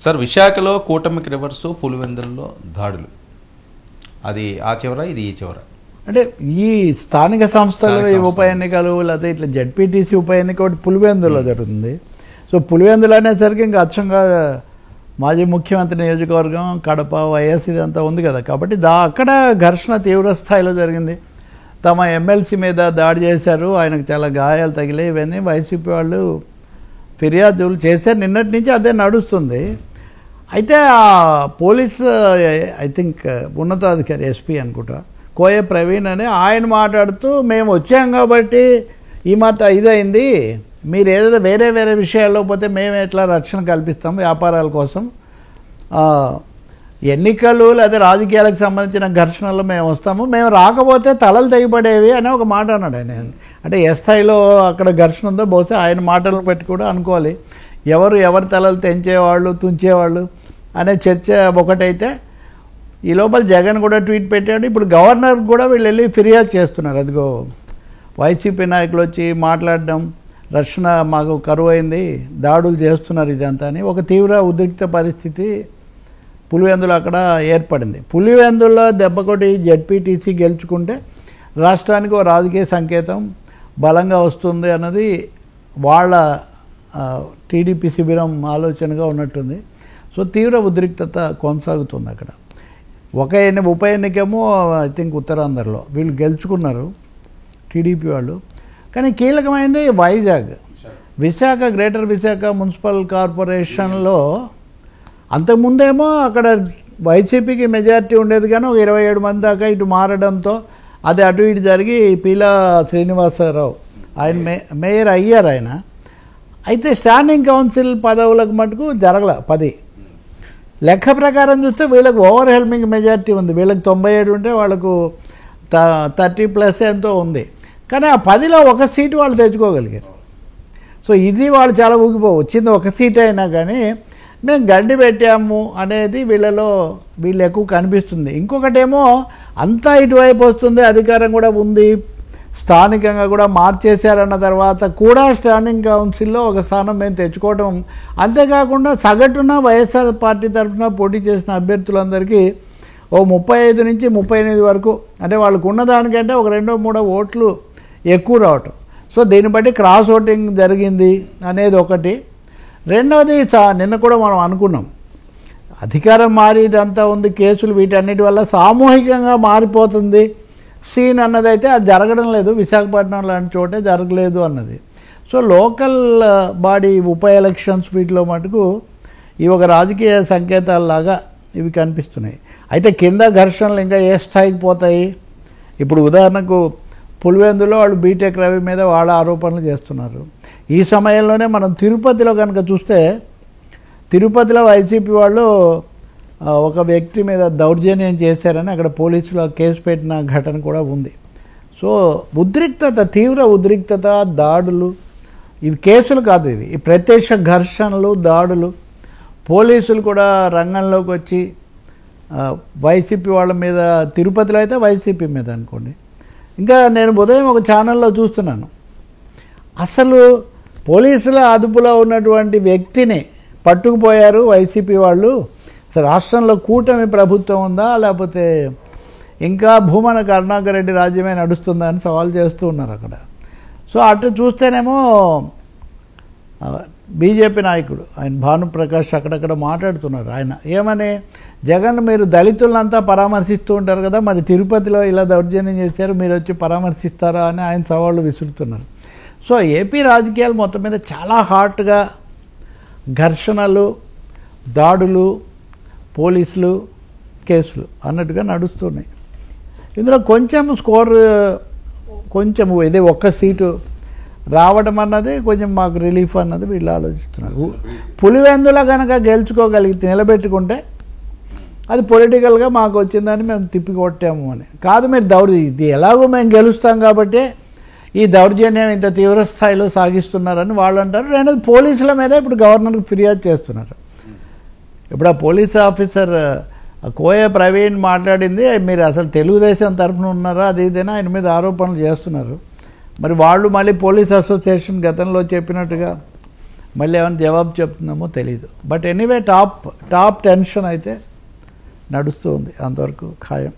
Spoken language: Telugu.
సార్ విశాఖలో కూటమికి రివర్సు పులివెందుల్లో దాడులు, అది ఆ చివర ఇది ఈ చివర. అంటే ఈ స్థానిక సంస్థల ఉప ఎన్నికలు లేకపోతే ఇట్లా జెడ్పీటీసీ ఉప ఎన్నిక ఒకటి పులివెందులో జరుగుతుంది. సో పులివెందులు అనేసరికి ఇంకా అచ్చంగా మాజీ ముఖ్యమంత్రి నియోజకవర్గం కడప వైఎస్ ఇదంతా ఉంది కదా, కాబట్టి అక్కడ ఘర్షణ తీవ్ర స్థాయిలో జరిగింది. తమ ఎమ్మెల్సీ మీద దాడి చేశారు, ఆయనకు చాలా గాయాలు తగిలాయి. ఇవన్నీ వైసీపీ వాళ్ళు ఫిర్యాదులు చేశారు. నిన్నటి నుంచి అదే నడుస్తుంది. అయితే ఆ పోలీస్ ఐ థింక్ ఉన్నతాధికారి ఎస్పీ అనుకుంటా కోయ ప్రవీణ్ అని ఆయన మాట్లాడుతూ మేము వచ్చాం కాబట్టి ఈ మాట ఇదైంది, మీరు ఏదైనా వేరే వేరే విషయాల్లో పోతే మేము ఎట్లా రక్షణ కల్పిస్తాం వ్యాపారాల కోసం, ఎన్నికలు లేదా రాజకీయాలకు సంబంధించిన ఘర్షణల్లో మేము వస్తాము, మేము రాకపోతే తలలు తెగిపడేవి అని ఒక మాట అన్నాడు ఆయన. అంటే ఏ స్థాయిలో అక్కడ ఘర్షణ ఉందో బహుశా ఆయన మాటలను పెట్టి కూడా అనుకోవాలి. ఎవరి తలలు తెంచేవాళ్ళు తుంచేవాళ్ళు అనే చర్చ ఒకటైతే, ఈ లోపల జగన్ కూడా ట్వీట్ పెట్టాడు. ఇప్పుడు గవర్నర్ కూడా వీళ్ళు వెళ్ళి ఫిర్యాదు చేస్తున్నారు. అదిగో వైసీపీ నాయకులు వచ్చి మాట్లాడడం, రక్షణ మాకు కరువు అయింది, దాడులు చేస్తున్నారు ఇదంతా అని ఒక తీవ్ర ఉద్రిక్త పరిస్థితి పులివెందులో అక్కడ ఏర్పడింది. పులివెందుల్లో దెబ్బకొట్టి జెడ్పీటీసీ గెలుచుకుంటే రాష్ట్రానికి ఒక రాజకీయ సంకేతం బలంగా వస్తుంది అన్నది వాళ్ళ టీడీపీ శిబిరం ఆలోచనగా ఉన్నట్టుంది. సో తీవ్ర ఉద్రిక్తత కొనసాగుతుంది అక్కడ. ఉప ఎన్నికేమో ఐ థింక్ ఉత్తరాంధ్రలో వీళ్ళు గెలుచుకున్నారు టీడీపీ వాళ్ళు. కానీ కీలకమైనది విశాఖ గ్రేటర్ విశాఖ మున్సిపల్ కార్పొరేషన్లో అంతకుముందేమో అక్కడ వైసీపీకి మెజారిటీ ఉండేది, కానీ ఒక 27 మంది దాకా ఇటు మారడంతో అది అటు ఇటు జరిగి పీలా శ్రీనివాసరావు ఆయన మేయర్ అయ్యారు ఆయన. అయితే స్టాండింగ్ కౌన్సిల్ పదవులకు మటుకు జరగల 10. లెక్క ప్రకారం చూస్తే వీళ్ళకి ఓవర్ హెల్మింగ్ మెజారిటీ ఉంది. వీళ్ళకి 97 ఉంటే వాళ్ళకు 30+ ఎంతో ఉంది. కానీ ఆ 10లో ఒక సీటు వాళ్ళు తెచ్చుకోగలిగారు. సో ఇది వాళ్ళు చాలా వచ్చింది ఒక సీట్ అయినా కానీ మేము గడ్డి పెట్టాము అనేది వీళ్ళు ఎక్కువ కనిపిస్తుంది. ఇంకొకటేమో అంతా ఇటువైపు వస్తుంది, అధికారం కూడా ఉంది, స్థానికంగా కూడా మార్చేశారన్న తర్వాత కూడా స్టాండింగ్ కౌన్సిల్లో ఒక స్థానం మేము తెచ్చుకోవటం. అంతేకాకుండా సగటున వైఎస్ఆర్ పార్టీ తరఫున పోటీ చేసిన అభ్యర్థులందరికీ ఓ 35 నుంచి 38 వరకు, అంటే వాళ్ళకు ఉన్నదానికంటే ఒక 2-3 ఓట్లు ఎక్కువ రావటం. సో దీన్ని బట్టి క్రాస్ ఓటింగ్ జరిగింది అనేది ఒకటి. రెండవది నిన్న కూడా మనం అనుకున్నాం, అధికారం మారి ఇదంతా ఉంది, కేసులు వీటన్నిటి వల్ల సామూహికంగా మారిపోతుంది సీన్ అన్నదైతే అది జరగడం లేదు. విశాఖపట్నం లాంటి చోటే జరగలేదు అన్నది. సో లోకల్ బాడీ ఉప ఎలక్షన్స్ వీటిలో మటుకు ఇవి ఒక రాజకీయ సంకేతాలలాగా ఇవి కనిపిస్తున్నాయి. అయితే కింద ఘర్షణలు ఇంకా ఏ స్థాయికి పోతాయి? ఇప్పుడు ఉదాహరణకు పులివెందులో వాళ్ళు బీటెక్ రవి మీద వాళ్ళ ఆరోపణలు చేస్తున్నారు. ఈ సమయంలోనే మనం తిరుపతిలో కనుక చూస్తే, తిరుపతిలో వైసీపీ వాళ్ళు ఒక వ్యక్తి మీద దౌర్జన్యం చేశారని అక్కడ పోలీసులు కేసు పెట్టిన ఘటన కూడా ఉంది. సో తీవ్ర ఉద్రిక్తత, దాడులు, ఇవి కేసులు కాదు, ఇవి ప్రత్యక్ష ఘర్షణలు, దాడులు. పోలీసులు కూడా రంగంలోకి వచ్చి వైసీపీ వాళ్ళ మీద, తిరుపతిలో అయితే వైసీపీ మీద అనుకోండి. ఇంకా నేను ఉదయం ఒక ఛానల్లో చూస్తున్నాను, అసలు పోలీసుల అదుపులో ఉన్నటువంటి వ్యక్తిని పట్టుకుపోయారు వైసీపీ వాళ్ళు. రాష్ట్రంలో కూటమి ప్రభుత్వం ఉందా లేకపోతే ఇంకా భూమన కరుణాకర్ రెడ్డి రాజ్యమే నడుస్తుందా అని సవాల్ చేస్తూ ఉన్నారు అక్కడ. సో అటు చూస్తేనేమో బీజేపీ నాయకుడు ఆయన భానుప్రకాష్ అక్కడక్కడ మాట్లాడుతున్నారు. ఆయన ఏమని, జగన్ మీరు దళితులంతా పరామర్శిస్తూ ఉంటారు కదా, మరి తిరుపతిలో ఇలా దౌర్జన్యం చేశారు, మీరు వచ్చి పరామర్శిస్తారా అని ఆయన సవాళ్ళు విసురుతున్నారు. సో ఏపీ రాజకీయాలు మొత్తం మీద చాలా హాట్గా ఘర్షణలు, దాడులు, పోలీసులు, కేసులు అన్నట్టుగా నడుస్తున్నాయి. ఇందులో కొంచెం ఇది ఒక్క సీటు రావడం అన్నది కొంచెం మాకు రిలీఫ్ అన్నది వీళ్ళు ఆలోచిస్తున్నారు. పులివెందులో కనుక గెలుచుకోగలిగితే, నిలబెట్టుకుంటే అది పొలిటికల్గా మాకు వచ్చిందని మేము తిప్పికొట్టాము అని కాదు. మీరు ఇది ఎలాగో మేము గెలుస్తాం కాబట్టి ఈ దౌర్జన్యం ఇంత తీవ్ర స్థాయిలో సాగిస్తున్నారని వాళ్ళు అంటారు. రెండోది పోలీసుల మీద ఇప్పుడు గవర్నర్కి ఫిర్యాదు చేస్తున్నారు. ఇప్పుడు ఆ పోలీస్ ఆఫీసర్ కోయ ప్రవీణ్ మాట్లాడింది, మీరు అసలు తెలుగుదేశం తరఫున ఉన్నారా అది ఇదేనా ఆయన మీద ఆరోపణలు చేస్తున్నారు. మరి వాళ్ళు మళ్ళీ పోలీస్ అసోసియేషన్ గతంలో చెప్పినట్టుగా మళ్ళీ ఏమైనా జవాబు చెప్తున్నామో తెలీదు. బట్ ఎనీవే టాప్ టెన్షన్ అయితే నడుస్తూ ఉంది, అంతవరకు ఖాయం.